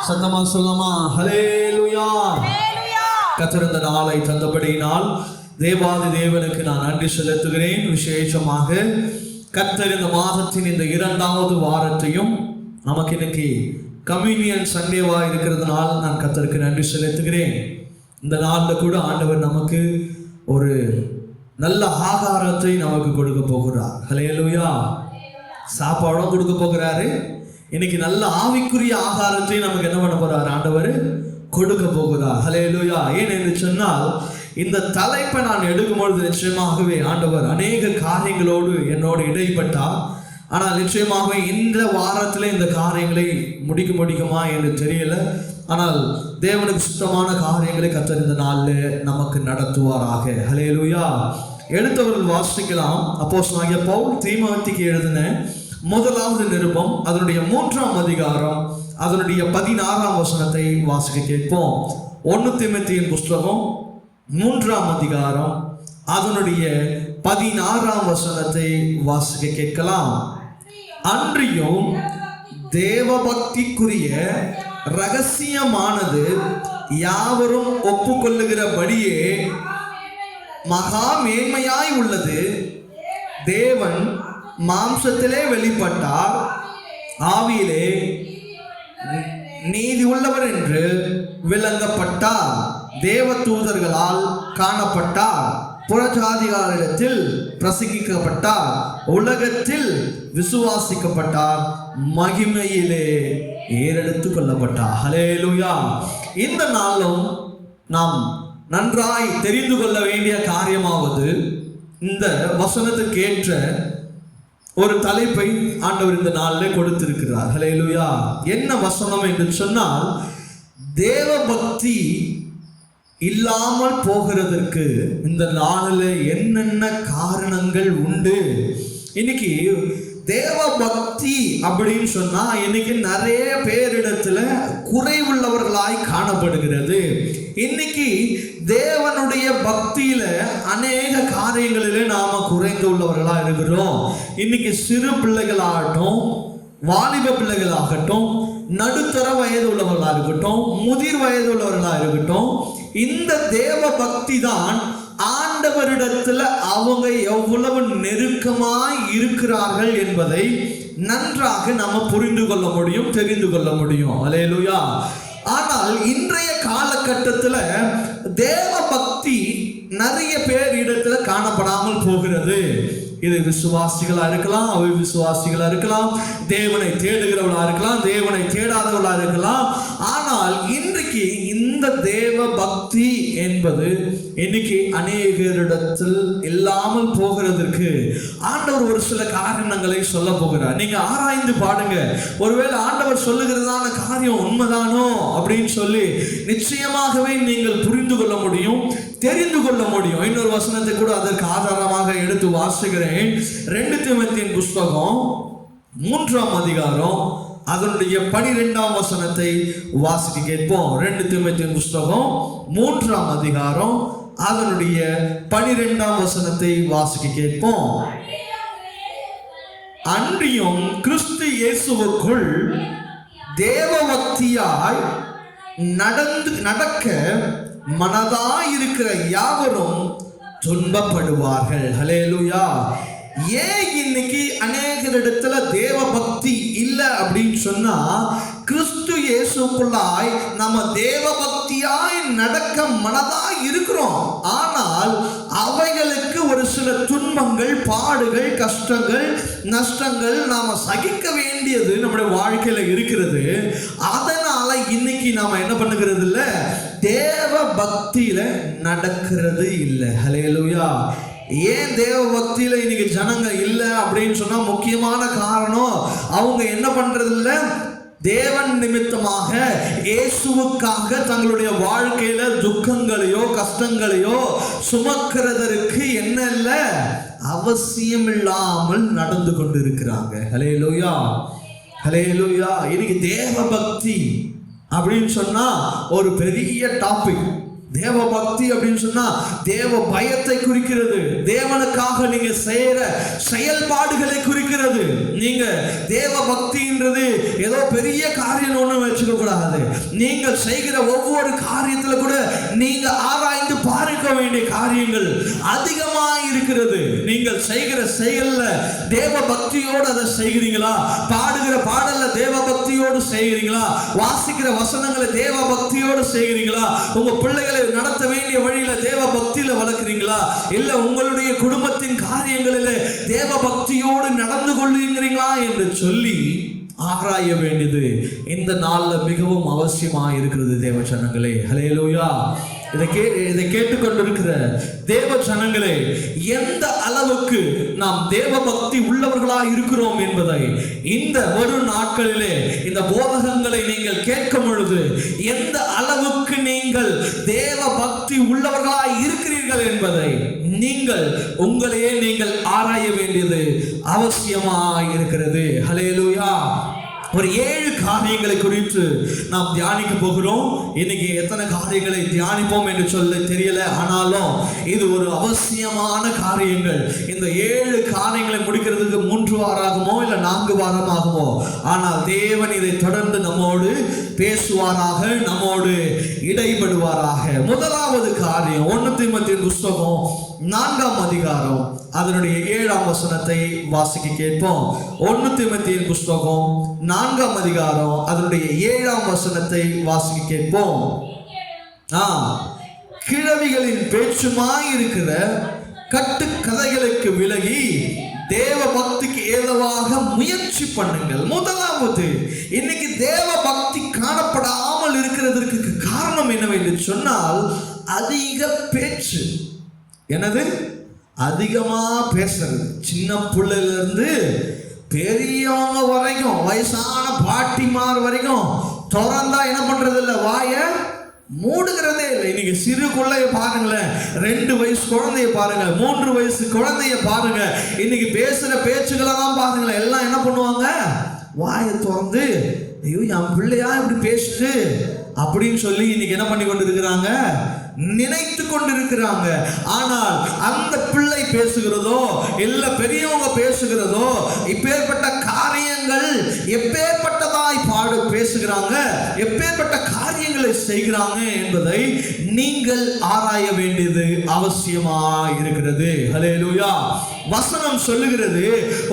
சத்தமா சொல்லமா ஹல்லேலூயா. கர்த்தர் இந்த நாளை தந்தபடியினால் தேவாதி தேவனுக்கு நான் நன்றி செலுத்துகிறேன். விசேஷமாக கர்த்தர் இந்த மாதத்தின் இந்த 2வது வாரத்தையும் நமக்கு இன்னைக்கு கம்யூனியன் சண்டேவா இருக்கிறதுனால நான் கர்த்தருக்கு நன்றி செலுத்துகிறேன். இந்த நாளில் கூட ஆண்டவர் நமக்கு ஒரு நல்ல ஆகாரத்தை நமக்கு கொடுக்க போகிறார். ஹல்லேலூயா. சாப்பாடும் கொடுக்க போகிறாரு. இன்னைக்கு நல்ல ஆவிக்குரிய ஆகாரத்தை நமக்கு என்ன பண்ண போறார்? ஆண்டவர் கொடுக்க போகிறார். ஹல்லேலூயா. ஏன் என்று சொன்னால் இந்த தலைப்பை நான் எடுக்கும்பொழுது நிச்சயமாகவே ஆண்டவர் அநேக காரியங்களோடு என்னோடு இடைப்பட்டார். ஆனால் நிச்சயமாகவே இந்த வாரத்தில் இந்த காரியங்களை முடிக்குமா என்று தெரியல. ஆனால் தேவனுக்கு சுத்தமான காரியங்களை கர்த்தர் இந்த நாளில் நமக்கு நடத்துவாராக. ஹல்லேலூயா. எடுத்தவர்கள் வாசிக்கலாம். அப்போஸ்தலனாகிய பவுல் தீமோத்தேயுக்கு எழுதின 1வது நிருபம் அதனுடைய 3ஆம் அதிகாரம் அதனுடைய 16ஆம் வசனத்தை வாசிக்க கேட்போம். 1 தீமோத்தேயின் புஸ்தகம் 3ஆம் அதிகாரம் அதனுடைய 16ஆம் வசனத்தை வாசிக்க கேட்கலாம். அன்றியும் தேவபக்திக்குரிய ரகசியமானது யாவரும் ஒப்புக்கொள்ளுகிறபடியே மகா மேன்மையாய் உள்ளது. தேவன் மாம்சத்திலே வெளிப்பட்டார், ஆவியிலே நீதி உள்ளவர் என்று விளங்கப்பட்டார், தேவ தூதர்களால் காணப்பட்டார், புறஜாதிகளிடத்தில் பிரசங்கிக்கப்பட்டார், உலகத்தில் விசுவாசிக்கப்பட்டார், மகிமையிலே ஏறெடுத்து கொள்ளப்பட்டார். ஹல்லேலூயா. இந்த நாளும் நாம் நன்றாய் தெரிந்து கொள்ள வேண்டிய காரியமாவது இந்த வசனத்துக்கு ஏற்ற ஒரு தலைப்பை ஆண்டவர் இந்த நாளில் கொடுத்திருக்கிறார். ஹல்லேலூயா. என்ன வசனம் என்று சொன்னால், தேவ பக்தி இல்லாமல் போகிறதற்கு இந்த நாளில் என்னென்ன காரணங்கள் உண்டு. இன்னைக்கு தேவ பக்தி அப்படின்னு சொன்னா இன்னைக்கு நிறைய பேரிடத்துல குறைவுள்ளவர்களாய் காணப்படுகிறது. இன்னைக்கு தேவனுடைய பக்தியில அநேக காரியங்களிலே நாம குறைந்து உள்ளவர்களா இருக்கிறோம். இன்னைக்கு சிறு பிள்ளைகளாகட்டும், வாலிப பிள்ளைகளாகட்டும், நடுத்தர வயது உள்ளவர்களா இருக்கட்டும், முதிர் வயது உள்ளவர்களா இருக்கட்டும், இந்த தேவ பக்தி தான் ஆண்டவரிடத்துல அவங்க எவ்வளவு நெருக்கமாய் இருக்கிறார்கள் என்பதை நன்றாக நாம புரிந்து கொள்ள முடியும், தெரிந்து கொள்ள முடியும். ஹல்லேலூயா. ஆனால் இன்றைய காலகட்டத்தில் தேவ பக்தி நிறைய பேர் இடத்துல காணப்படாமல் போகிறது. இது விசுவாசிகளா இருக்கலாம், அவிசுவாசிகளா இருக்கலாம், தேவனை தேடுகிறவர்களா இருக்கலாம், தேவனை தேடாதவர்களா இருக்கலாம். ஆனால் இன்றைக்கு இந்த தேவ பக்தி என்பது இன்னைக்கு அநேகரிடத்தில் இல்லாமல் போகிறதற்கு ஆண்டவர் ஒரு சில காரணங்களை சொல்ல போகிறார். நீங்க ஆராய்ந்து பாடுங்க. ஒருவேளை ஆண்டவர் சொல்லுகிறதான காரியம் உண்மைதானோ அப்படின்னு சொல்லி நிச்சயமாகவே நீங்கள் புரிந்து கொள்ள முடியும், தெரிந்து கொள்ள முடியும். இன்னொரு வசனத்தை கூட அதற்கு ஆதாரமாக எடுத்து வாசிக்கிறேன். 2 தீமோத்தேயின் புஸ்தகம் 3ஆம் அதிகாரம் அதனுடைய 12ஆம் வசனத்தை வாசிக்க கேட்போம். 2 தீமோத்தேயின் புஸ்தகம் 3ஆம் அதிகாரம் அதனுடைய 12ஆம் வசனத்தை வாசிக்க கேட்போம். அன்றியும் கிறிஸ்து இயேசுவுக்குள் தேவபக்தியாய் நடக்க மனதாயிருக்கிற யாவரும் துன்பப்படுவார்கள். ஹல்லேலூயா. ஏன் இன்னைக்கு அநேகரிடத்துல தேவ பக்தி இல்லை அப்படின்னு சொன்னா, கிறிஸ்து இயேசுக்குள்ளாய் நம்ம தேவ பக்தியாய் நடக்க மனதாய் இருக்கிறோம். ஆனால் அவைகளுக்கு ஒரு சில துன்பங்கள், பாடுகள், கஷ்டங்கள், நஷ்டங்கள் நாம சகிக்க வேண்டியது நம்முடைய வாழ்க்கையில இருக்கிறது. அதனால இன்னைக்கு நாம என்ன பண்ணுகிறது இல்ல, தேவ பக்தியில நடக்கிறது இல்லை. ஹல்லேலூயா. ஏன் தேவ பக்தியில இன்னைக்கு ஜனங்க இல்லை அப்படின்னு சொன்னா முக்கியமான காரணம், அவங்க என்ன பண்றது இல்ல, தேவன் நிமித்தமாக இயேசுவுக்காக தங்களுடைய வாழ்க்கையில துக்கங்களையோ கஷ்டங்களையோ சுமக்கிறதற்கு என்ன இல்ல, அவசியம் இல்லாமல் நடந்து கொண்டு இருக்கிறாங்க. ஹல்லேலூயா. ஹல்லேலூயா. இன்னைக்கு தேவ பக்தி அப்படின்னு சொன்னா ஒரு பெரிய டாபிக். தேவ பக்தி அப்படின்னு சொன்னா தேவ பயத்தை குறிக்கிறது. தேவனுக்காக நீங்க செய்யற செயல்பாடுகளை குறிக்கிறது. நீங்க தேவ பக்தின்றது ஏதோ பெரிய காரியம் ஒண்ணு வச்சுக்க கூடாது. நீங்கள் செய்கிற ஒவ்வொரு காரியத்துல கூட நீங்க ஆராய்ந்து பார்க்க வேண்டிய காரியங்கள் அதிகமாக இருக்கிறது. நீங்கள் செய்கிற செயல்ல தேவ பக்தியோடு அதை செய்கிறீங்களா? பாடுகிற பாடல்ல தேவ பக்தியோடு செய்கிறீங்களா? வாசிக்கிற வசனங்களை தேவ பக்தியோடு செய்கிறீங்களா? உங்க பிள்ளைகளை நடத்த வேண்டிய வழியில தேவ பக்தியில வளர்க்கிறீங்களா? இல்ல உங்களுடைய குடும்பத்தின் காரியங்களில் தேவ பக்தியோடு நடந்து கொள்ளுகிறீங்களா என்று சொல்லி ஆராய வேண்டியது இந்த நாள்ல மிகவும் அவசியமாக இருக்கிறது தேவ ஜனங்களே. ஹல்லேலூயா. இதை கேட்டுக்கொண்டிருக்கிற தேவ ஜனங்களே, எந்த அளவுக்கு நாம் தேவ பக்தி உள்ளவர்களா இருக்கிறோம் என்பதை இந்த ஒரு நாட்களிலே இந்த போதகங்களை நீங்கள் கேட்கும் பொழுது எந்த அளவுக்கு நீங்கள் தேவ பக்தி உள்ளவர்களா இருக்கிறீர்கள் என்பதை உங்களையே நீங்கள் ஆராய வேண்டியது அவசியமாக இருக்கிறது. ஹல்லேலூயா. ஒரு 7 காரியங்களை குறித்து நாம் தியானிக்க போகிறோம். இன்னைக்கு எத்தனை காரியங்களை தியானிப்போம் என்று சொல்ல தெரியல, ஆனாலும் இது ஒரு அவசியமான காரியங்கள். இந்த 7 காரியங்களை முடிக்கிறதுக்கு 3 வாரமாகுமோ இல்லை 4 வாரமாகுமோ, ஆனால் தேவன் இதை தொடர்ந்து நம்மோடு பேசுவாராக, நம்மோடு இடைபடுவாராக. முதலாவது காரியம் 1 தீமோத்தேயு புஸ்தகம் 4ஆம் அதிகாரம் அதனுடைய 7ஆம் வசனத்தை வாசிக்க கேட்போம். 1 தீமோத்தேயு புஸ்தகம் 4ஆம் அதிகாரம் அதனுடைய 7ஆம் வசனத்தை வாசிக்க கேட்போம். கிழவிகளின் பேச்சுமாய் இருக்கிற கட்டுக்கதைகளுக்கு விலகி தேவ பக்திக்கு ஏதுவாக முயற்சி பண்ணுங்கள். முதலாவது, இன்னைக்கு தேவ பக்தி காணப்படாமல் இருக்கிறதற்கு காரணம் என்னவென்று சொன்னால் அதிக பேச்சு. என்னது? அதிகமா பேசுறது. சின்ன பிள்ளைல இருந்து பெரியவங்க வரைக்கும், வயசான பாட்டிமார் வரைக்கும் திறந்தா என்ன பண்றது இல்லை, வாய மூடுகிறதே இல்லை. இன்னைக்கு சிறு குழந்தைய பாருங்களேன், 2 வயசு குழந்தைய பாருங்க, 3 வயசு குழந்தைய பாருங்க, இன்னைக்கு பேசுற பேச்சுகளெல்லாம் பாருங்களேன். எல்லாம் என்ன பண்ணுவாங்க, வாயை திறந்து ஐயோ என் பிள்ளையா இப்படி பேசிட்டு அப்படின்னு சொல்லி இன்னைக்கு என்ன பண்ணி கொண்டு இருக்கிறாங்க, நினைத்து கொண்டிருக்கிறாங்க. ஆனால் அந்த பிள்ளை பேசுகிறதோ இல்ல பெரியவங்க பேசுகிறதோ, இப்பேற்பட்ட காரியங்கள் எப்பேற்பட்டதாய் பேசுகிறாங்க, எப்பேற்பட்ட காரியங்களை செய்கிறாங்க என்பதை நீங்கள் ஆராய வேண்டியது அவசியமாக இருக்கிறது. ஹல்லேலூயா. வசனம் சொல்லுகிறது,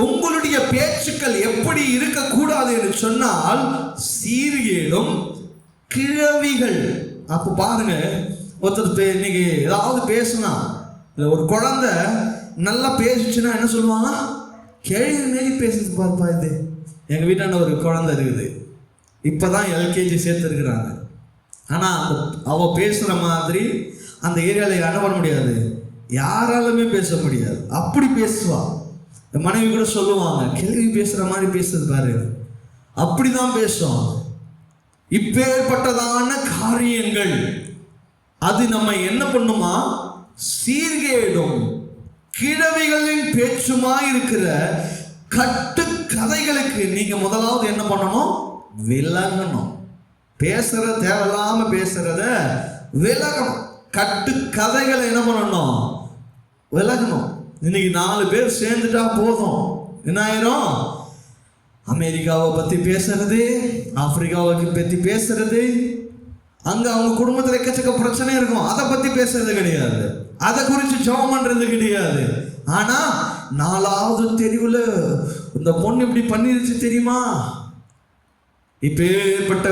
உங்களுடைய பேச்சுக்கள் எப்படி இருக்கக்கூடாது என்று சொன்னால் சீர்கேடும் கிழவிகள். அப்ப பாருங்க, ஒருத்தர் இன்னைக்கு ஏதாவது பேசுனா, ஒரு குழந்தை நல்லா பேசிச்சுன்னா என்ன சொல்லுவாங்க, கேள்வி மாரி பேசுது பாருப்பா. இது எங்கள் வீட்டாண்ட ஒரு குழந்தை இருக்குது, இப்போதான் LKG சேர்த்துருக்குறாங்க. ஆனால் அவள் பேசுகிற மாதிரி அந்த ஏரியாவில் என்ன பண்ண முடியாது, யாராலுமே பேச முடியாது. அப்படி பேசுவா. மனைவி கூட சொல்லுவாங்க, கேள்வி பேசுகிற மாதிரி பேசுறது பாரு, அப்படிதான் பேசுவாங்க. இப்பேற்பட்டதான காரியங்கள் அது நம்ம என்ன பண்ணுமா, சீர்கேடும் கிழவிகளின் பேச்சுமா இருக்கிற கட்டு கதைகளுக்கு நீங்க முதலாவது என்ன பண்ணணும், விலகணும். பேசுற தேவையில்லாம பேசுறத விலகணும். கட்டு கதைகளை என்ன பண்ணணும், விலகணும். இன்னைக்கு 4 பேர் சேர்ந்துட்டா போதும், என்ன ஆயிரும், அமெரிக்காவை பத்தி பேசுறது, ஆப்பிரிக்காவை பத்தி பேசுறது, அங்க அவங்க குடும்பத்தில் எக்கச்சக்க பிரச்சனை இருக்கும், அதை பத்தி பேசுறது கிடையாது, அதை குறித்து ஜெபம் பண்றது கிடையாது. ஆனா 4வது தெருவுல இந்த பொண்ணு இப்படி பண்ணிருச்சு தெரியுமா. இப்பேற்பட்ட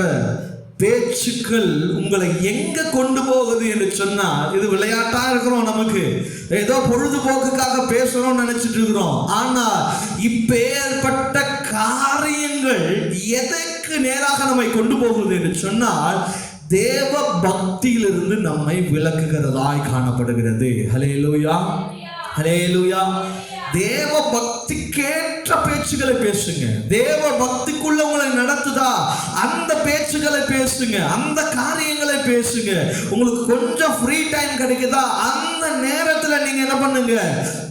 பேச்சுக்கள் உங்களை எங்க கொண்டு போகுது என்று சொன்னால், இது விளையாட்டா இருக்கிறோம், நமக்கு ஏதோ பொழுதுபோக்குக்காக பேசணும்னு நினைச்சிட்டு இருக்கிறோம். ஆனா இப்பேற்பட்ட காரியங்கள் எதற்கு நேராக நம்மை கொண்டு போகுது என்று சொன்னால் தேவ பக்தியிலிருந்து நம்மை விலக்குகிறதாய் காணப்படுகிறது. ஹல்லேலூயா, ஹல்லேலூயா. தேவ பக்திக்கேற்ற பேச்சுகளை பேசுங்க. தேவ பக்திக்குள்ள உங்களை நடத்துதா அந்த பேச்சுகளை பேசுங்க, அந்த காரியங்களை பேசுங்க. உங்களுக்கு கொஞ்சம் ஃப்ரீ டைம் கிடைக்குதா, அந்த நேரத்துல நீங்க என்ன பண்ணுங்க,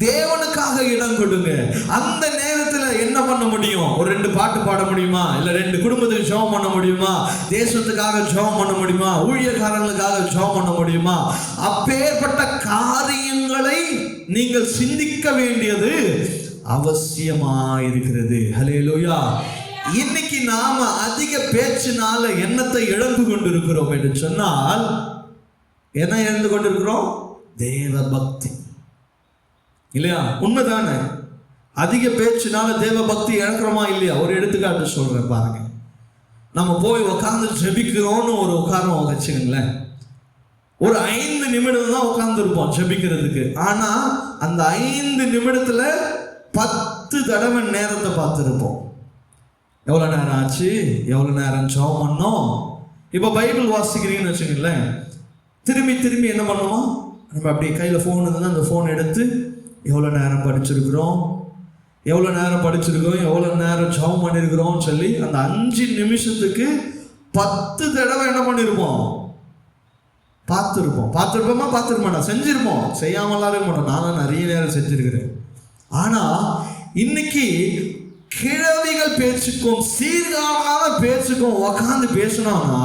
தேவனுக்காக இடம் கொடுங்க. அந்த நேரத்துல என்ன பண்ண முடியும், ஒரு 2 பாட்டு பாட முடியுமா, இல்ல 2 குடும்பத்துக்கு ஜெபம் பண்ண முடியுமா, தேசத்துக்காக ஜெபம் பண்ண முடியுமா, ஊழியக்காரங்களுக்காக ஜெபம் பண்ண முடியுமா, அப்பேற்பட்ட காரியங்களை நீங்கள் சிந்திக்க வேண்டியது அவசியமா இருக்கிறது. ஹல்லேலூயா. இன்னைக்கு நாம அதிக பேச்சினால எண்ணத்தை இழந்து கொண்டிருக்கிறோம் என்று சொன்னால் என்ன இழந்து கொண்டிருக்கிறோம்? தேவ பக்தி. இல்லையா? உண்மைதானே? அதிக பேச்சினால தேவ பக்தி இழக்கிறோமா இல்லையா? ஒரு எடுத்துக்காட்டு சொல்றேன் பாருங்க. நம்ம போய் உட்காந்து ஜெபிக்கிறோம்னு ஒரு உட்காரம் வச்சுக்கோங்களேன். ஒரு 5 நிமிடம் தான் உட்கார்ந்துருப்போம் ஜெபிக்கிறதுக்கு. ஆனா அந்த 5 நிமிடத்துல 10 தடவை நேரத்தை பார்த்துருப்போம். எவ்வளோ நேரம் ஆச்சு, எவ்வளோ நேரம் ஜெபம் பண்ணோம். இப்போ பைபிள் வாசிக்கிறீங்கன்னு வச்சுக்கோங்களேன், திரும்பி திரும்பி என்ன பண்ணுவோம், நம்ம அப்படியே கையில் ஃபோன் இருந்தால் அந்த ஃபோன் எடுத்து எவ்வளோ நேரம் படிச்சிருக்கிறோம், எவ்வளோ நேரம் படிச்சிருக்கோம், எவ்வளோ நேரம் ஜெபம் பண்ணியிருக்கிறோம்னு சொல்லி அந்த 5 நிமிஷத்துக்கு 10 தடவை என்ன பண்ணியிருப்போம், பார்த்துருப்போமா, செஞ்சிருப்போம். செய்யாமலாம் இருக்க மாட்டோம். நானும் நிறைய நேரம் செஞ்சிருக்கிறேன். ஆனால் இன்னைக்கு கிழவிகள் பேச்சுக்கும் சீர்காழான பேச்சுக்கும் உக்காந்து பேசணும்னா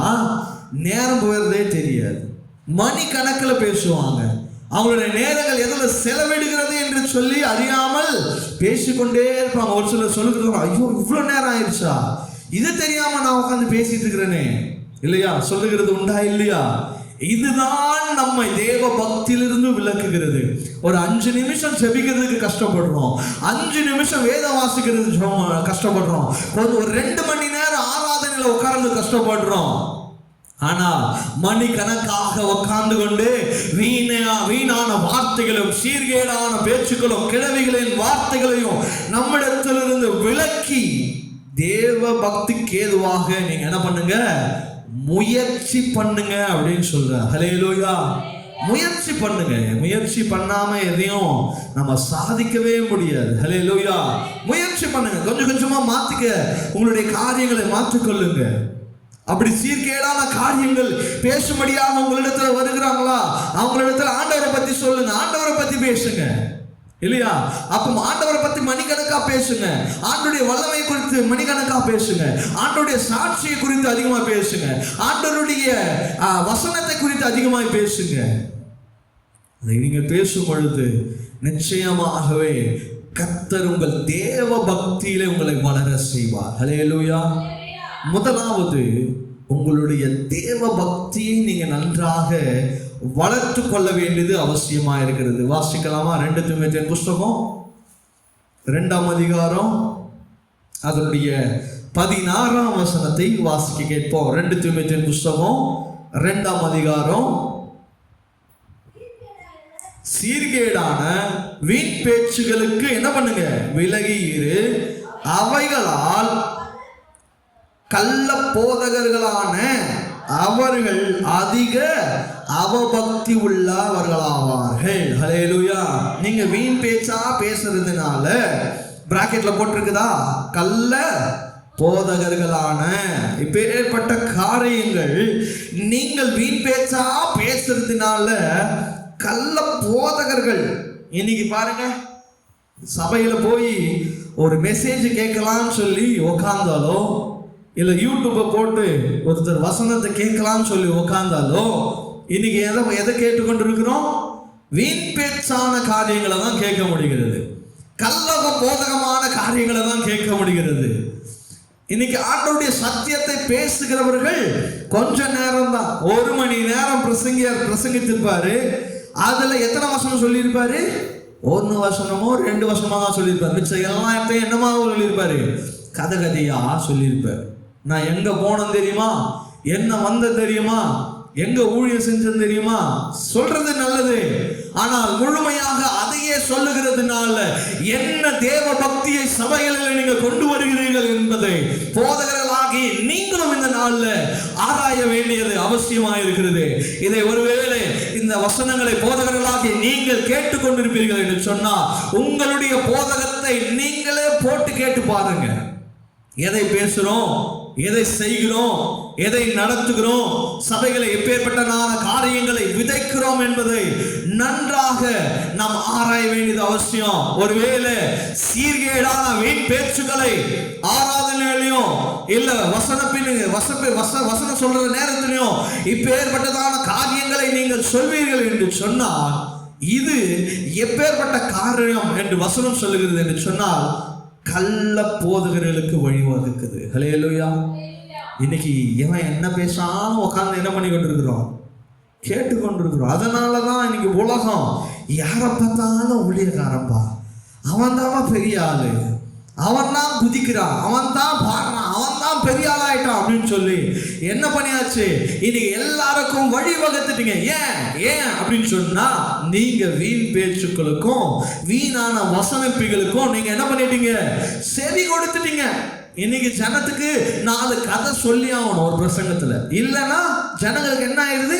நேரம் போயிடுறதே தெரியாது. மணிக்கணக்கில் பேசுவாங்க. அவங்களுடைய நேரங்கள் எதில் செலவிடுகிறது என்று சொல்லி அறியாமல் பேசிக்கொண்டே இருப்பாங்க. ஒரு சிலர் சொல்லுறது, ஐயோ இவ்வளோ நேரம் ஆயிடுச்சா, இது தெரியாம நான் உட்காந்து பேசிட்டு இருக்கிறேனே, இல்லையா? சொல்லுகிறது உண்டா இல்லையா? இதுதான் நம்மை தேவ பக்தியிலிருந்து விலக்குகிறது. ஒரு 5 நிமிஷம் ஜெபிக்கிறதுக்கு கஷ்டப்படுறோம், 5 நிமிஷம் வேதம் வாசிக்கிறதுக்கு கஷ்டப்படுறோம், ஒரு 2 மணி நேரம் ஆராதனையில் உட்கார்ந்து கஷ்டப்படுறோம். ஆனா மணிக்கணக்காக உட்கார்ந்து கொண்டு வீணான வார்த்தைகளும் சீர்கேடான பேச்சுக்களும் கிழவிகளின் வார்த்தைகளையும் நம்மிடத்திலிருந்து விலக்கி தேவ பக்திக்கு ஏதுவாக நீங்க என்ன பண்ணுங்க, முயற்சி பண்ணுங்க அப்படின்னு சொல்ற. ஹல்லேலூயா. முயற்சி பண்ணுங்க. முயற்சி பண்ணாம எதையும் நம்ம சாதிக்கவே முடியாது. ஹல்லேலூயா. முயற்சி பண்ணுங்க. கொஞ்சம் கொஞ்சமா மாத்திக்க, உங்களுடைய காரியங்களை மாற்றிக்கொள்ளுங்க. அப்படி சீர்கேடான காரியங்கள் பேசும்படியாக உங்களிடத்துல வருகிறாங்களா, அவங்களிடத்துல ஆண்டவரை பத்தி சொல்லுங்க, ஆண்டவரை பத்தி பேசுங்க, இல்லையா? அப்ப ஆண்டவரை பத்தி மணிக்கணக்கா பேசுங்க, ஆண்டவருடைய வல்லமை குறித்து மணிக்கணக்கா பேசுங்க, ஆண்டவருடைய சாட்சியை குறித்து அதிகமா பேசுங்க, ஆண்டவருடைய வசனத்தை குறித்து அதிகமாக பேசுங்க. அதை நீங்க பேசும் பொழுது நிச்சயமாகவே கர்த்தர் உங்கள் தேவ பக்தியிலே உங்களை வளர செய்வார். ஹல்லேலூயா. முதலாவது, உங்களுடைய தேவ பக்தியை நீங்க நன்றாக வளர்த்து கொள்ள வேண்டியது அவசியமா இருக்கிறது. வாசிக்கலாமா? 2 தீமோத்தேயு புஸ்தகம் 2ஆம் அதிகாரம் அதனுடைய 16ஆம் வசனத்தை வாசிக்க கேட்போம். 2 தீமோத்தேயு புஸ்தகம் 2ஆம் அதிகாரம். சீர்கேடான வீண் பேச்சுகளுக்கு என்ன பண்ணுங்க, விலகி இரு. அவைகளால் கள்ள போதகர்களான அவர்கள் அதிக அவபக்தி உள்ளவர்களாவார்கள். ஹல்லேலூயா. நீங்க வீண் பேச்சா பேசுறதுனால பிராக்கெட்ல போட்டிருக்குதா, கள்ள போதகர்களான இப்பேற்பட்ட காரியங்கள் நீங்கள் வீண் பேச்சா பேசுறதுனால கள்ள போதகர்கள். இன்னைக்கு பாருங்க, சபையில போய் ஒரு மெசேஜ் கேட்கலாம்னு சொல்லி உக்காந்தாலோ, இல்லை யூடியூப்பை போட்டு ஒருத்தர் வசனத்தை கேட்கலாம்னு சொல்லி உக்காந்தாலோ, இன்னைக்கு எதை கேட்டுக்கொண்டு இருக்கிறோம்? வீண் பேச்சான காரியங்களை தான் கேட்க முடிகிறது, கள்ளக போதகமான காரியங்களை தான் கேட்க முடிகிறது. இன்னைக்கு ஆண்டவருடைய சத்தியத்தை பேசுகிறவர்கள் கொஞ்ச நேரம் தான், 1 மணி நேரம் பிரசங்கித்திருப்பாரு. அதுல எத்தனை வசனம் சொல்லியிருப்பாரு? 1 வசனமோ 2 வசனமோ தான் சொல்லியிருப்பாரு. மிச்சம் எல்லாம் என்னமா சொல்லியிருப்பாரு? கதையா சொல்லியிருப்பார். நான் எங்க போனேன் தெரியுமா, என்ன வந்த தெரியுமா, எங்க ஊழியம் செஞ்சது தெரியுமா, சொல்றது நல்லது. ஆனால் முழுமையாக அதையே சொல்லுகிறதுனால என்ன தேவ பக்தியை சபைகளில் நீங்க கொண்டு வருகிறீர்கள் என்பதை போதகர்களாகி நீங்களும் இந்த நாள்ல ஆராய வேண்டியது அவசியமாக இருக்கிறது. இதை ஒருவேளை இந்த வசனங்களை போதகர்களாகி நீங்கள் கேட்டுக்கொண்டிருப்பீர்கள் என்று சொன்னால் உங்களுடைய போதகத்தை நீங்களே போட்டு கேட்டு பாருங்க. எதை பேசுறோம், எதை செய்கிறோம், எதை நடத்துகிறோம், சபைகளை எப்பேற்பட்டதான காரியங்களை விதைக்கிறோம் என்பதை நன்றாக நாம் ஆராய வேண்டியது அவசியம். ஒருவேளை சீர்கேடான வீண் பேச்சுக்களை ஆராதனையிலையும் இல்ல வசனம் சொல்ற நேரத்திலையும் இப்பேற்பட்டதான காரியங்களை நீங்கள் சொல்வீர்கள் என்று சொன்னால் இது எப்பேற்பட்ட காரியம் என்று வசனம் சொல்லுகிறது என்று சொன்னால், கள்ள போதகர்களுக்கு வழிவகுக்குது. ஹல்லேலூயா. இன்னைக்கு இவன் என்ன பேசாம உட்கார்ந்து என்ன பண்ணி கொண்டிருக்கிறோம், கேட்டுக்கொண்டிருக்கிறோம். அதனாலதான் இன்னைக்கு உலகம் யாரை பார்த்தாலும் ஊழியக்காரன்பா, அவன் தான் பெரிய ஆளு, அவன் தான் குதிக்கிறான், அவன் தான் பாடுறான், அவன் தான் பெரிய ஆளாயிட்டான் அப்படின்னு சொல்லி என்ன பண்ணியாச்சு, இன்னைக்கு எல்லாருக்கும் வழிவகுத்துட்டீங்க. ஏன் அப்படின்னு சொன்னா, நீங்க வீண் பேச்சுக்களுக்கும் வீணான வசனப்பிகளுக்கும் நீங்க என்ன பண்ணிட்டீங்க, செவி கொடுத்துட்டீங்க. இன்னைக்கு ஜனத்துக்கு 4 கதை சொல்லி ஆகணும் ஒரு பிரசங்கத்துல, இல்லைன்னா ஜனங்களுக்கு என்ன ஆயிடுது,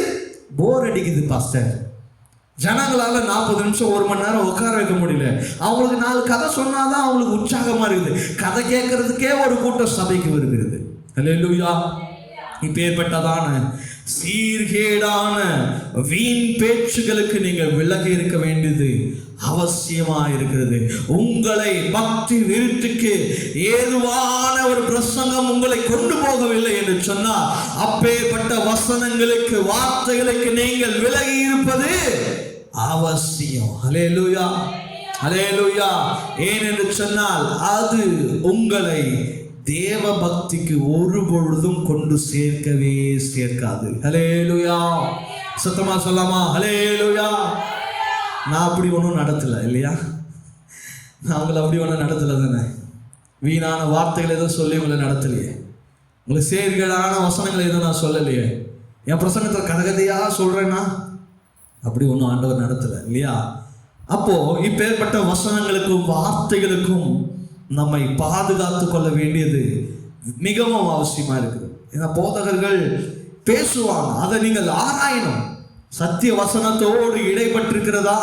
போர் அடிக்குது பாஸ்டர். ஜனங்களால 40 நிமிஷம் 1 மணி நேரம் உட்கார வைக்க முடியல. அவங்களுக்கு 4 கதை சொன்னாதான் அவங்களுக்கு உற்சாகமா இருக்குது. கதை கேட்கறதுக்கே ஒரு கூட்டம் சபைக்கு வருகிறது. ஹல்லேலூயா. இப்பேற்பட்டதான சீர்கேடான வீண் பேச்சுகளுக்கு நீங்கள் விலகி இருக்க வேண்டியது அவசியமா இருக்கிறது. உங்களை பக்தி விருத்திக்கு ஏதுவான ஒரு பிரசங்கம் உங்களை கொண்டு போகவில்லை என்று சொன்னால், அப்பேற்பட்ட வசனங்களுக்கு வார்த்தைகளுக்கு நீங்கள் விலகி இருப்பது அவசியம். ஹல்லேலூயா, ஹல்லேலூயா. ஏன் என்று சொன்னால், அது உங்களை தேவ பக்திக்கு ஒரு பொழுதும் கொண்டு சேர்க்காது. ஹல்லேலூயா. சத்தமா சொல்லாமா? ஹல்லேலூயா. நான் அப்படி ஒன்றும் நடத்தல இல்லையா, நான் உங்களை அப்படி ஒன்றும் நடத்தலை தானே. வீணான வார்த்தைகள் எதுவும் சொல்லி உங்களை நடத்தலையே, உங்களுக்கு சேர்கேடான வசனங்களை எதுவும் நான் சொல்லலையே. என் பிரசங்கத்தில் கதகதையாக சொல்கிறேன்னா அப்படி ஒன்றும் ஆண்டவர் நடத்தலை இல்லையா. அப்போ இப்பேற்பட்ட வசனங்களுக்கும் வார்த்தைகளுக்கும் நம்மை பாதுகாத்து கொள்ள வேண்டியது மிகவும் அவசியமா இருக்குது. ஏன்னா போதகர்கள் பேசுவாங்க, அதை நீங்கள் ஆராயணும். சத்திய வசனத்தோடு இடைப்பட்டிருக்கிறதா,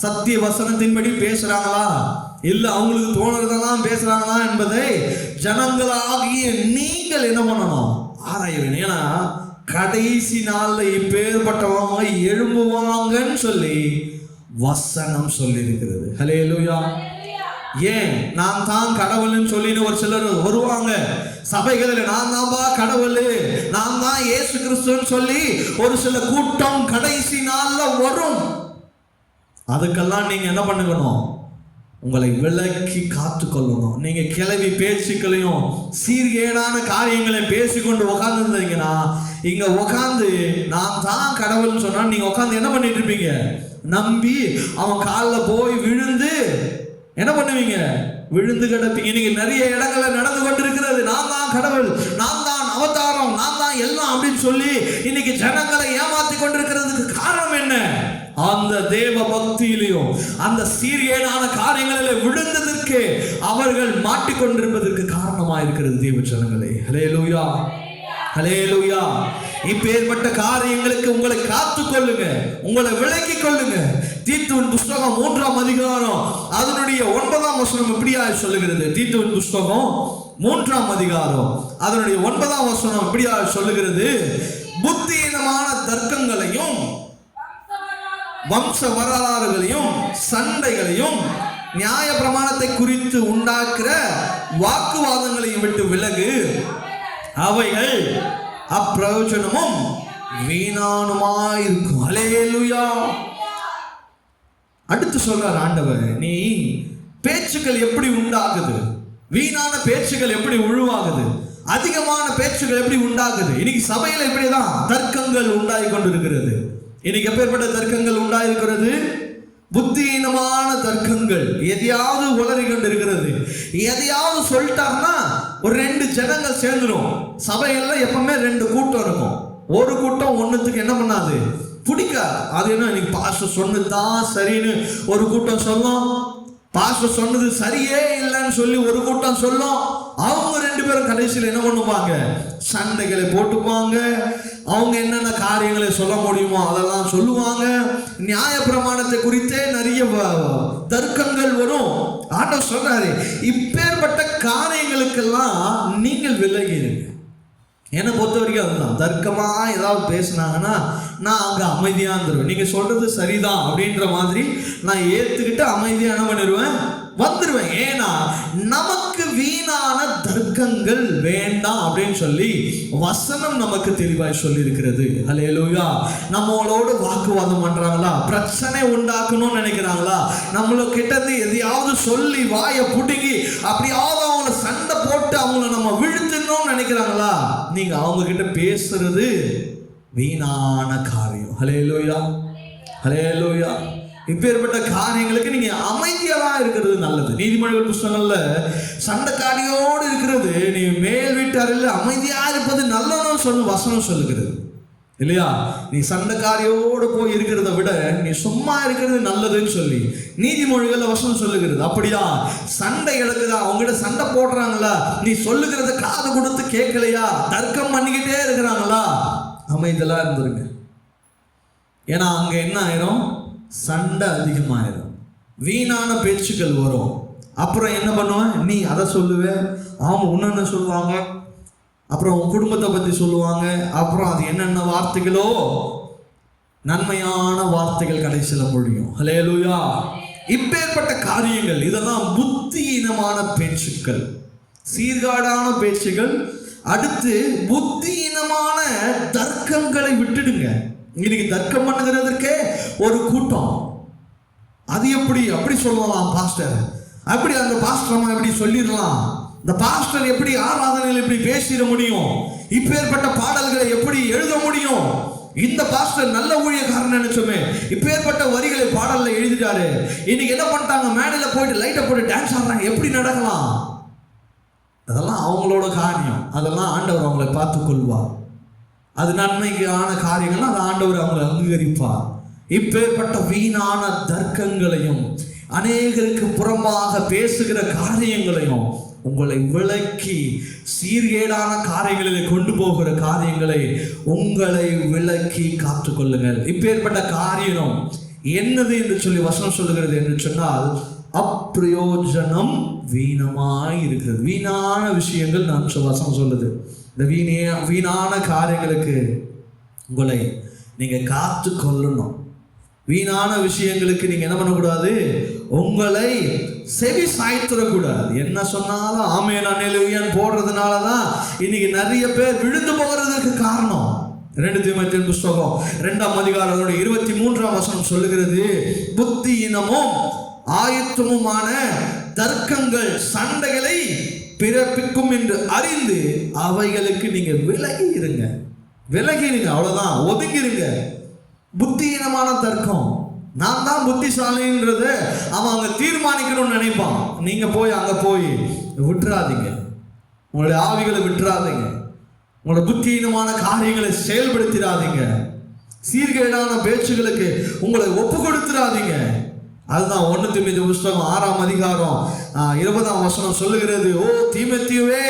சத்திய வசனத்தின்படி பேசுறாங்களா, இல்ல அவங்களுக்கு தோணுறதெல்லாம் பேசுறாங்களா என்பதை ஜனங்களாகிய நீங்கள் என்ன பண்ணணும், ஆராய வேணும். ஏன்னா கடைசி நாள்ல இப்பேற்பட்டவங்க எழும்புவாங்கன்னு சொல்லி வசனம் சொல்லி இருக்கிறது. ஹல்லேலூயா. ஏன் நான் தான் கடவுள்னு சொல்லின்னு ஒரு சிலர் வருவாங்க சபைகளில், நான் தான்பா கடவுள், நான் தான் இயேசு கிறிஸ்துன்னு சொல்லி ஒரு சில கூட்டம் கடைசி நாள்ல வரும். அதுக்கெல்லாம் நீங்க என்ன பண்ணுக்கணும், உங்களை விலக்கி காத்து கொள்ளணும். நீங்க கிளவி பேச்சுக்களையும் சீர்கேடான காரியங்களையும் பேசிக்கொண்டு உட்கார்ந்து இருந்தீங்கன்னா, இங்க உட்காந்து நான் தான் கடவுள்னு சொன்னா நீங்க உட்காந்து என்ன பண்ணிட்டு இருப்பீங்க, நம்பி அவன் காலில் போய் விழுந்து என்ன பண்ணுவீங்க, விழுந்து கிடப்பீங்க. இன்னைக்கு நிறைய இடங்கள்ல நடந்து கொண்டிருக்கிறது, நான் தான் கடவுள், நான் தான் அவதாரம், நான் தான் எல்லாம் அப்படின்னு சொல்லி இன்னைக்கு ஜனங்களை ஏமாத்தி கொண்டிருக்கிறதுக்கு காரணம் என்ன, அந்த தேவ பக்தியிலையும் அந்த சீர்கேடான காரியங்களில் விழுந்ததற்கு அவர்கள் மாட்டிக்கொண்டிருப்பதற்கு காரணமா இருக்கிறது தேவ ஜனங்களே. ஹல்லேலூயா, ஹல்லேலூயா. இப்பேற்பட்ட காரியங்களுக்கு உங்களை காத்துக் கொள்ளுங்க, உங்களை விலக்கிக் கொள்ளுங்க. தீத்துவின் புஸ்தகம் 3ஆம் அதிகாரம் அதனுடைய 9ஆம் வசனம் இப்படியா சொல்லுகிறது. தீத்துவின் புஸ்தகம் 3ஆம் அதிகாரம் அதனுடைய 9ஆம் வசனம் இப்படியா சொல்லுகிறது, புத்தியீனமான தர்க்கங்களையும் வம்ச வரலாறுகளையும் சண்டைகளையும் நியாய பிரமாணத்தை குறித்து உண்டாக்குற வாக்குவாதங்களையும் விட்டு விலகு, அவைகள் அப்பிரயோஜனமும் வீணானுமாயிருக்கும். ஹல்லேலூயா. அடுத்து சொல்றார் ஆண்டவர், நீ பேச்சுக்கள் எப்படி உண்டாகுது, வீணான பேச்சுக்கள் எப்படி உருவாகுது, அதிகமான பேச்சுக்கள் எப்படி உண்டாகுது. இன்னைக்கு சபையில இப்படிதான் தர்க்கங்கள் உண்டாகி கொண்டிருக்கிறது. இன்னைக்கு எப்பேற்பட்ட தர்க்கங்கள் உண்டாயிருக்கிறது, புத்தியீனமான தர்க்கங்கள். எதையாவது உளறி கொண்டு இருக்கிறது, எதையாவது சொல்லிட்டாருன்னா ஒரு 2 ஜனங்கள் சேர்ந்துடும். சபையில எப்பவுமே 2 கூட்டம் இருக்கும். ஒரு கூட்டம் ஒன்னுத்துக்கு என்ன பண்ணாது, பிடிக்காது. அது என்ன, இன்னைக்கு பாஸ்டர் சொன்னதுதான் சரின்னு ஒரு கூட்டம் சொல்லும், பாஸ்டர் சொன்னது சரியே இல்லைன்னு சொல்லி ஒரு கூட்டம் சொல்லும். அவங்க 2 பேரும் கடைசியில் என்ன பண்ணுவாங்க, சண்டைகளை போட்டுப்பாங்க. அவங்க என்னென்ன காரியங்களை சொல்ல முடியுமோ அதெல்லாம் சொல்லுவாங்க. நியாய பிரமாணத்தை குறித்தே நிறைய தர்க்கங்கள் வரும். ஆண்டவர் சொல்றாரு, இப்பேற்பட்ட காரியங்களுக்கெல்லாம் நீங்கள் விலகி இருங்க. என்னை பொறுத்த வரைக்கும் அதுதான், தர்க்கமா ஏதாவது பேசினாங்கன்னா நான் அங்கே அமைதியாக இருந்துருவேன். நீங்கள் சொல்றது சரிதான் அப்படின்ற மாதிரி நான் ஏற்றுக்கிட்டு அமைதியாக என்ன பண்ணிடுவேன், வந்துடுவேன். ஏன்னா நமக்கு வீணான தர்க்கம் தர்க்கங்கள் வேண்டாம் அப்படின்னு சொல்லி வசனம் நமக்கு தெளிவாய் சொல்லி இருக்கிறது. ஹல்லேலூயா. நம்மளோட வாக்குவாதம் பண்றாங்களா, பிரச்சனை உண்டாக்கணும்னு நினைக்கிறாங்களா, நம்மள கிட்டது எதையாவது சொல்லி வாயை புடுங்கி அப்படியாவது அவங்கள சண்டை போட்டு அவங்கள நம்ம விழுத்தணும்னு நினைக்கிறாங்களா, நீங்க அவங்க கிட்ட பேசுறது வீணான காரியம். ஹல்லேலூயா, ஹல்லேலூயா. இப்பேற்பட்ட காரியங்களுக்கு நீங்க அமைதியா இருக்கிறது நல்லது. நீதிமொழிகள் புத்தகங்கள்ல சண்டைக்காரியோடு இருக்கிறது நீ மேல் வீட்டாரில் அமைதியா இருப்பது நல்லதுன்னு சொல்லு வசனம் சொல்லுகிறது இல்லையா? நீ சண்டைக்காரியோடு போய் இருக்கிறத விட நீ சும்மா இருக்கிறது நல்லதுன்னு சொல்லி நீதிமொழிகள்ல வசனம் சொல்லுகிறது. அப்படியா? சண்டை எடுக்குதா, அவங்ககிட்ட சண்டை போடுறாங்களா, நீ சொல்லுகிறத காது கொடுத்து கேட்கலையா, தர்க்கம் பண்ணிக்கிட்டே இருக்கிறாங்களா, அமைதலா இருந்துருங்க. ஏன்னா அங்க என்ன ஆயிரும், சண்டை அதிகமாயிரும், வீணான பேச்சுக்கள் வரும். அப்புறம் என்ன பண்ணுவேன், நீ அதை சொல்லுவேன், அவங்க ஒன்று சொல்லுவாங்க, அப்புறம் உன் குடும்பத்தை பற்றி சொல்லுவாங்க, அப்புறம் அது என்னென்ன வார்த்தைகளோ நன்மையான வார்த்தைகள் கடைசியில் முடியும். ஹல்லேலூயா. இப்பேற்பட்ட காரியங்கள் இதெல்லாம் புத்தியீனமான பேச்சுக்கள், சீர்காடான பேச்சுகள். அடுத்து புத்தியீனமான தர்க்கங்களை விட்டுடுங்க. இன்னைக்கு தர்க்கம் பண்ணுகிறதுக்கே ஒரு கூட்டம். அது எப்படி அப்படி சொல்லலாம் பாஸ்டர், அப்படி அந்த பாஸ்டர் அம்மா எப்படி சொல்லிடலாம், இந்த பாஸ்டர் எப்படி ஆராதனையில் எப்படி பேசிட முடியும், இப்பேற்பட்ட பாடல்களை எப்படி எழுத முடியும், இந்த பாஸ்டர் நல்ல ஊழியக்காரன் நினைச்சோமே, இப்பேற்பட்ட வரிகளை பாடல்ல எழுதிட்டாரு, இன்னைக்கு என்ன பண்ணிட்டாங்க, மேடையில போயிட்டு லைட்டை போட்டு டான்ஸ் ஆடுறாங்க, எப்படி நடக்கலாம்? அதெல்லாம் அவங்களோட காரியம், அதெல்லாம் ஆண்டவர் அவங்களை பார்த்து கொள்வார். அது நன்மைக்கான காரியங்கள், அது ஆண்டவர் அவங்களை அங்கீகரிப்பார். இப்பேற்பட்ட வீணான தர்க்கங்களையும் அநேகருக்கு புறம்பாக பேசுகிற காரியங்களையும் உங்களை விலக்கி சீர்கேடான காரியங்களில் கொண்டு போகிற காரியங்களை உங்களை விலக்கி காத்துக்கொள்ளுங்கள். இப்பேற்பட்ட காரியம் என்னது என்று சொல்லி வசனம் சொல்லுகிறது என்று சொன்னால் அப்பிரயோஜனம் வீணமாய் இருக்கிறது. வீணான விஷயங்கள் நான் வசனம் சொல்லுது. இந்த வீணான காரியங்களுக்கு உங்களை நீங்க காத்து கொள்ளணும். வீணான விஷயங்களுக்கு நீங்க என்ன பண்ணக்கூடாது, உங்களை செவி சாய்த்துடக்கூடாது. என்ன சொன்னாலும் ஆமென் அல்லேலூயான்னு போடுறதுனாலதான் இன்னைக்கு நிறைய பேர் விழுந்து போகிறதுக்கு காரணம். 2 தீமோத்தேயு புத்தகம் 2ஆம் அதிகாரம் 23ஆம் வசனம் சொல்லுகிறது, புத்தியினமும் ஆயத்தமுமான தர்க்கங்கள் சண்டைகளை பிறப்பிக்கும் என்று அறிந்து அவைகளுக்கு நீங்க விலகி இருங்க. அவ்வளவுதான், ஒதுங்கிருங்க. புத்தியீனமான தர்க்கம், நான் தான் புத்திசாலின்றத அவன் அங்க தீர்மானிக்கணும்னு நினைப்பான். நீங்க போய் அங்க போய் விட்டுறாதீங்க, உங்களுடைய ஆவிகளை விட்டுறாதீங்க, உங்களோட புத்தியீனமான காரியங்களை செயல்படுத்திடாதீங்க, சீர்கேடான பேச்சுகளுக்கு உங்களை ஒப்பு கொடுத்துடாதீங்க. அதுதான் 1 தீமோத்தேயு புத்தகம் 6ஆம் அதிகாரம் 20ஆம் வசனம் சொல்லுகிறது, ஓ தீமோத்தேயுவே,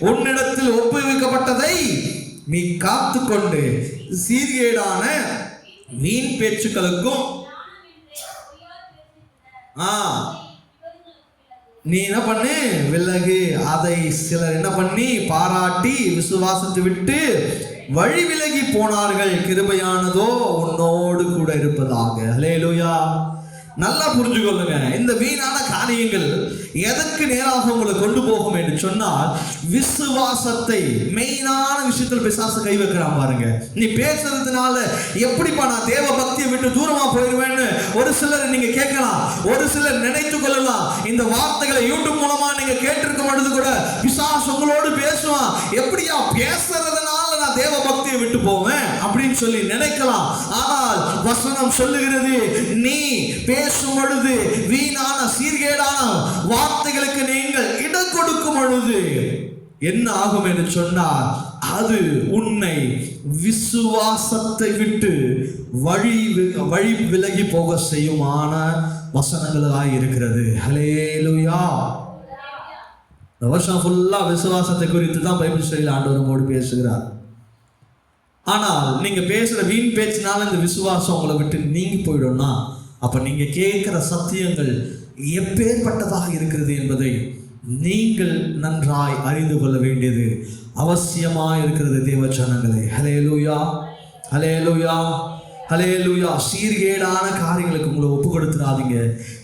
உன்னிடத்தில் ஒப்புவிக்கப்பட்டதை நீ காத்து கொண்டு சீர்கேடான வீண் பேச்சுக்களுக்கும் நீ என்ன பண்ணு, விலகு. அதை சிலர் என்ன பண்ணி பாராட்டி விசுவாசத்தை விட்டு வழி விலகி போனார்கள், கிருபையானதோ உன்னோடு கூட இருப்பதாக. ஹல்லேலூயா. நல்லா புரிஞ்சுக்கொள்ளுங்க, இந்த வீணான காரியங்கள் எதற்கு நேராக உங்களை கொண்டு போகும் என்று சொன்னால் விசுவாசத்தை, மெயினான விஷயத்தில் பிசாசு கை வைக்கிறான் பாருங்க. நீ பேசுறதுனால எப்படிப்பா நான் தேவ பக்தியை விட்டு தூரமா போயிடுவேன்னு ஒரு சிலர் நீங்க கேட்கலாம், ஒரு சிலர் நினைத்து கொள்ளலாம். இந்த வார்த்தைகளை யூடியூப் மூலமா நீங்க கேட்டிருக்கும் பொழுது கூட பிசாசு உங்களோடு பேசுவான், எப்படியா பேசுறதுனால நான் தேவ பக்தியை விட்டு போவேன் அப்படின்னு சொல்லி நினைக்கலாம். ஆனால் வசனம் சொல்லுகிறது, நீ பேசும் பொழுது வீணான சீர்கேடான வார்த்தைகளுக்கு நீங்கள் இடம் கொடுக்கும் பொழுது என்ன ஆகும் என்று சொன்னால் அது உன்னை விசுவாசத்தை விட்டு வழி விலகி போக செய்யுமான வசனங்களாக இருக்கிறது. ஹல்லேலூயா. இந்த வருஷம் ஃபுல்லா விசுவாசத்தை குறித்து தான் பைபிள் ஸ்டடியில் ஆண்டவர் நம்மோடு பேசுகிறார். ஆனால் நீங்க பேசுற வீண் பேச்சினால இந்த விசுவாசம் உங்களை விட்டு நீங்கி போயிடும்னா அப்ப நீங்க கேட்கிற சத்தியங்கள் எப்பேற்பட்டதாக இருக்கிறது என்பதை நீங்கள் நன்றாய் அறிந்து கொள்ள வேண்டியது அவசியமாக இருக்கிறது தேவ ஜனங்களே. ஹல்லேலூயா, ஹல்லேலூயா, ஹல்லேலூயா. சீர்கேடான காரியங்களுக்கு உங்களை ஒப்பு கொடுத்துடாதீங்க,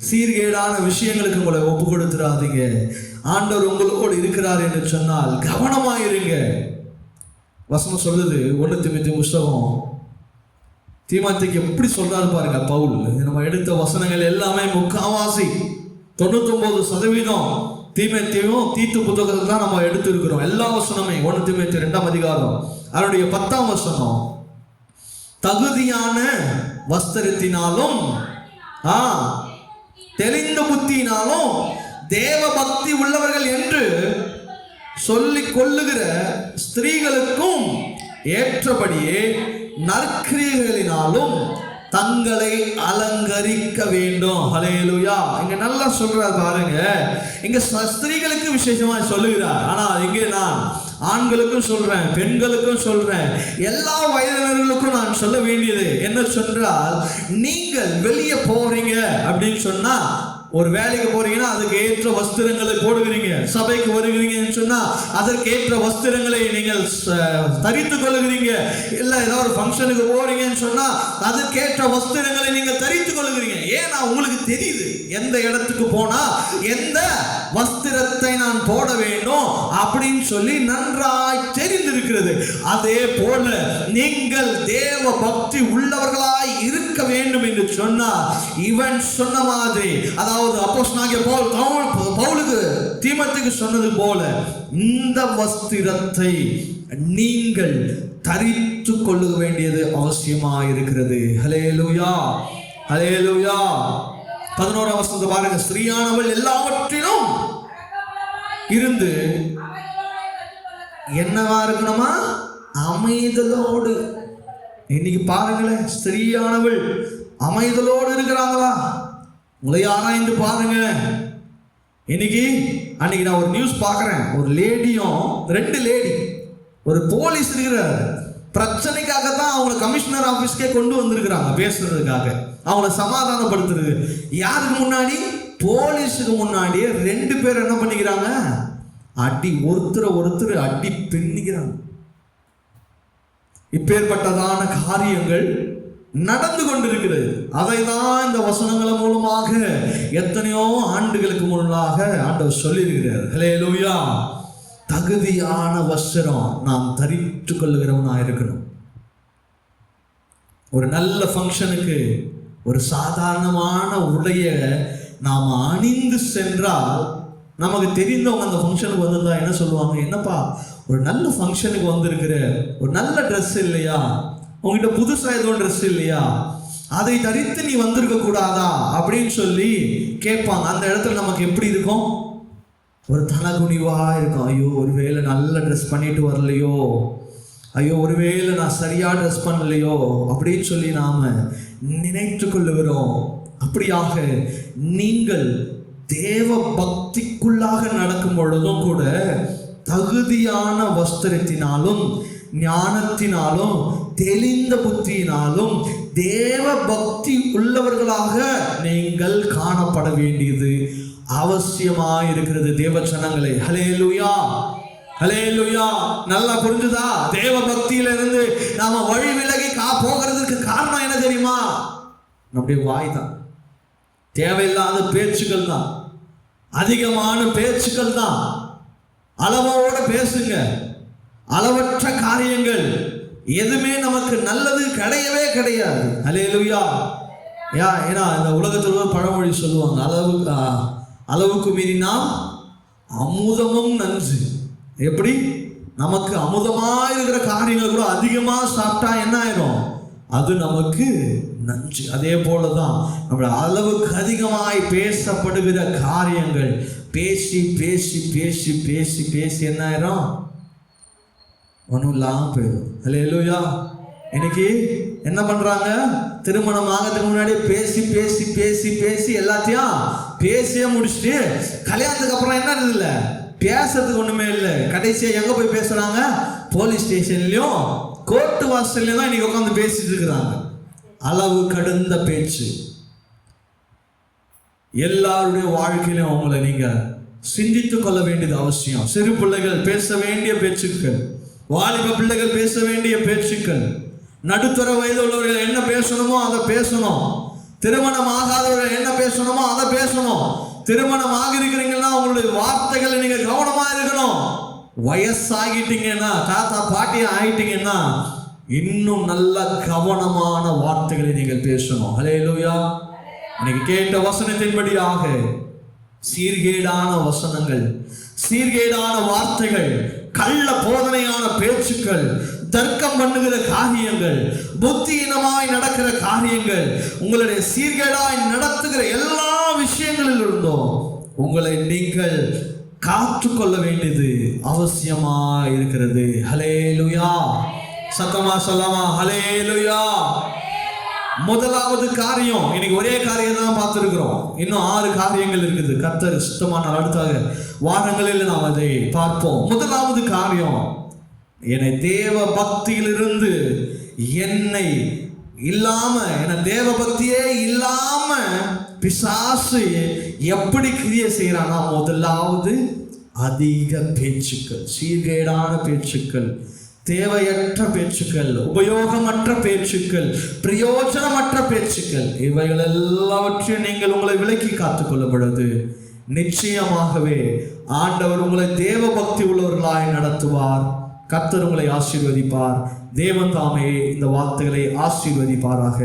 சீர்கேடான விஷயங்களுக்கு உங்களை ஒப்பு கொடுத்துடாதீங்க. ஆண்டவர் உங்களோடு இருக்கிறார் என்று சொன்னால் கவனமாயிருங்க. வசனம் சொல்லுது 1 தீமோத்தேயு புத்தகம் தீமோத்தேயுக்கு எப்படி சொல்றாரு பாருங்க பவுல். நம்ம எடுத்த வசனங்கள் எல்லாமே முக்காவாசி 99% தீமோத்தேயும் தீத்து புத்தகத்தை தான் நம்ம எடுத்திருக்கிறோம். எல்லா வசனமே 1 தீமோத்தேயு 2ஆம் அதிகாரம் அதனுடைய 10ஆம் வசனம், தகுதியான வஸ்திரத்தினாலும் தெளிந்த புத்தியினாலும் தேவ பக்தி உள்ளவர்கள் என்று சொல்லிக் கொள்ளுகிற ஸ்திரீகளுக்கும் ஏற்றபடியே நற்கிரியைகளினாலும் தங்களை அலங்கரிக்க வேண்டும். ஹல்லேலூயா. இங்க நல்லா சொல்றாரு பாருங்க. இங்க ஸ்திரீகளுக்கு விசேஷமா சொல்லுகிறார். ஆனா இங்கே நான் ஆண்களுக்கும் சொல்றேன், பெண்களுக்கும் சொல்றேன், எல்லா வயதினர்களுக்கும் நான் சொல்ல வேண்டியது என்ன சொன்னால், நீங்கள் வெளியே போறீங்க அப்படின்னு சொன்னா, ஒரு வேலைக்கு போறீங்கன்னா அதுக்கு ஏற்ற வஸ்திரங்களை போடுகிறீங்க. சபைக்கு வருகிறீங்கன்னு சொன்னா அதற்கு ஏற்ற வஸ்திரங்களை நீங்கள் தரித்துக் கொள்ளுகிறீங்க. இல்ல ஏதாவது ஒரு ஃபங்க்ஷனுக்கு போறீங்கன்னு சொன்னா அதற்கேற்ற வஸ்திரங்களை நீங்கள் தரித்துக் கொள்ளுகிறீங்க. ஏன்னா உங்களுக்கு தெரியுது எந்த இடத்துக்கு போனா எந்த வஸ்திரத்தை நான் போட வேண்டும் அப்படின்னு சொல்லி நன்றாய் தெரிந்திருக்கிறது. அதே போல நீங்கள் தேவ பக்தி உள்ளவர்களாய் இருக்க வேண்டும் என்று சொன்னார். இவன் சொன்ன மாதிரி, அதாவது அப்போஸ்தலனாகிய பவுலுக்கு தீமோத்தேயுக்கு சொன்னது போல இந்த வஸ்திரத்தை நீங்கள் தரித்துக் கொள்ள வேண்டியது அவசியமாக இருக்கிறது. ஹல்லேலூயா, ஹல்லேலூயா. 11ஆம் வசனத்தை பாருங்க. ஸ்திரீயானவள் எல்லாவற்றிலும் இருந்து என்னவா இருக்கணுமா? அமைதலோடு. இன்னைக்கு பாருங்களேன், ஸ்திரீயானவள் அமைதலோடு இருக்கிறாங்களா? உங்களை ஆராய்ந்து பாருங்க. அன்னைக்கு நான் ஒரு நியூஸ் பார்க்குறேன். ஒரு லேடியும் 2 லேடி, ஒரு போலீஸ் இருக்கிறார். பிரச்சனைக்காக தான் அவங்கள கமிஷனர் ஆஃபீஸ்க்கே கொண்டு வந்திருக்கிறாங்க பேசுறதுக்காக, அவங்கள சமாதானப்படுத்துறது. யாருக்கு முன்னாடி? போலீஸுக்கு முன்னாடியே 2 பேர் என்ன பண்ணிக்கிறாங்க? அடி, ஒருத்தர் அடி பின்னிக்கிறாங்க. இப்பேற்பட்டதான காரியங்கள் நடந்து கொண்டிருக்கிறது. அதை தான் இந்த வசனங்கள் மூலமாக எத்தனையோ ஆண்டுகளுக்கு முன்னாக ஆண்டவர் சொல்லியிருக்கிறார். ஹல்லேலூயா. தகுதியான வஸ்திரம் நாம் தரித்துக் கொள்ளுகிறவனா இருக்கணும். ஒரு நல்ல ஃபங்க்ஷனுக்கு ஒரு சாதாரணமான உடைய நாம் அணிந்து சென்றால் நமக்கு தெரிந்தவங்க அந்த ஃபங்க்ஷனுக்கு வந்திருந்தா என்ன சொல்லுவாங்க? என்னப்பா ஒரு நல்ல ஃபங்க்ஷனுக்கு வந்திருக்கிற, ஒரு நல்ல ட்ரெஸ் இல்லையா, உங்ககிட்ட புதுசாக ஏதோ ட்ரெஸ் இல்லையா, அதை தரித்து நீ வந்திருக்க கூடாதா அப்படின்னு சொல்லி கேட்பாங்க. அந்த இடத்துல நமக்கு எப்படி இருக்கும்? ஒரு தலகுனிவா இருக்கும். ஐயோ ஒருவேளை நல்ல ட்ரெஸ் பண்ணிட்டு வரலையோ, ஐயோ ஒருவேளை நான் சரியா ட்ரெஸ் பண்ணலையோ அப்படின்னு சொல்லி நாம நினைத்து கொள்ளுகிறோம். அப்படியாக நீங்கள் தேவ பக்திக்குள்ளாக நடக்கும் பொழுதும் கூட தகுதியான வஸ்திரத்தினாலும் ஞானத்தினாலும் தெளிந்த புத்தியினாலும் தேவ பக்தி உள்ளவர்களாக நீங்கள் காணப்பட வேண்டியது அவசியமாய் இருக்கிறது. தேவ ஜனங்களே, ஹல்லேலூயா, ஹல்லேலூயா. நல்லா புரிஞ்சுதா? தேவ பக்தியில இருந்து நாம வழி விலகி போகிறதுக்கு காரணம் என்ன தெரியுமா? நம்முடைய வாய் தான். தேவையில்லாத பேச்சுக்கள் தான், அதிகமான பேச்சுக்கள் தான். அளவோட பேசுங்க. அளவற்ற காரியங்கள் எதுவுமே நமக்கு நல்லது கிடையவே கிடையாது. ஹல்லேலூயா. ஏன்னா இந்த உலகத்தில் ஒரு பழமொழி சொல்லுவாங்க, அளவுக்கு மீறினால் அமுதமும் நஞ்சு. எப்படி? நமக்கு அமுதமாக இருக்கிற காரியங்கள் கூட அதிகமாக சாப்பிட்டா என்ன ஆயிரும்? அது நமக்கு நஞ்சு. அதே போலதான் நம்முடைய அளவுக்கு அதிகமாய் பேசப்படுகிற காரியங்கள் பேசி பேசி பேசி பேசி பேசி என்ன ஆயிரும்? ஒன்றும் இல்லாமல் போயிடும். ஹல்லேலூயா. இன்னைக்கு என்ன பண்றாங்க? திருமணம் ஆகிறதுக்கு முன்னாடி பேசி பேசி பேசி பேசி எல்லாத்தையும் பேசியே முடிச்சுட்டு கல்யாணத்துக்கு அப்புறம் என்ன இருக்குல்ல, பேசுறதுக்கு ஒண்ணுமே இல்லை. கடைசியா எங்க போய் பேசுறாங்க? போலீஸ் ஸ்டேஷன்லயும் கோர்ட்டு வாசல்லையும் தான் இன்னைக்கு உட்காந்து பேசிட்டு இருக்கிறாங்க. அளவு கடந்த பேச்சு. எல்லாருடைய வாழ்க்கையிலும் அவங்கள நீங்க சிந்தித்துக் கொள்ள வேண்டியது அவசியம். சிறு பிள்ளைகள் பேச வேண்டிய பேச்சுக்கள், வாலிப பிள்ளைகள் பேச வேண்டிய பேச்சுக்கள், நடுத்தர வயது உள்ளவர்கள் என்ன பேசணுமோ அதை பேசணும், திருமணம் ஆகாதவர்கள் என்ன பேசணுமோ அதை பேசணும், திருமணம் ஆகிருக்கிறீங்கன்னா உங்களுடைய வார்த்தைகளை நீங்க கவனமா இருக்கணும். வயசாகிட்டீங்கன்னா, தாத்தா பாட்டி ஆயிட்டீங்கன்னா இன்னும் நல்ல கவனமான வார்த்தைகளை நீங்கள் பேசணும். ஹல்லேலூயா. இன்னைக்கு கேட்ட வசனத்தின்படியாக சீர்கேடான வசனங்கள், சீர்கேடான வார்த்தைகள், கள்ள போதனையான பேச்சுக்கள், தர்க்கம் பண்ணுகிற காரியங்கள், புத்தியினமாய் நடக்கிற காரியங்கள், உங்களுடைய சீர்கேடாய் நடத்துகிற எல்லா விஷயங்களில் இருந்தும் உங்களை நீங்கள் காத்துக்கொள்ள வேண்டியது அவசியமா இருக்கிறது. ஹல்லேலூயா. சத்தமா சொல்லாமா? ஹல்லேலூயா. முதலாவது காரியம், இன்னைக்கு ஒரே காரியம் தான் பார்த்திருக்கிறோம். இன்னும் 6 காரியங்கள் இருக்குது. கர்த்தர் சுத்தமான அடுத்தாக வாரங்களில் நாம் அதை பார்ப்போம். முதலாவது காரியம், என்னை தேவ பக்தியிலிருந்து என்னை இல்லாம, என தேவ பக்தியே இல்லாம பிசாசு எப்படி கிரியை செய்யறானா, முதலாவது அதிக பேச்சுக்கள், சீர்கேடான பேச்சுக்கள், தேவையற்ற பேச்சுக்கள், உபயோகமற்ற பேச்சுக்கள், பிரயோஜனமற்ற பேச்சுக்கள், இவைகள் எல்லாவற்றையும் நீங்கள் உங்களை விலக்கி காத்துக்கொள்ளும் பொழுது நிச்சயமாகவே ஆண்டவர் உங்களை தேவ பக்தி உள்ளவர்களாய் நடத்துவார். கர்த்தர் உங்களை ஆசீர்வதிப்பார். தேவன் தாமே இந்த வார்த்தைகளை ஆசீர்வதிப்பாராக.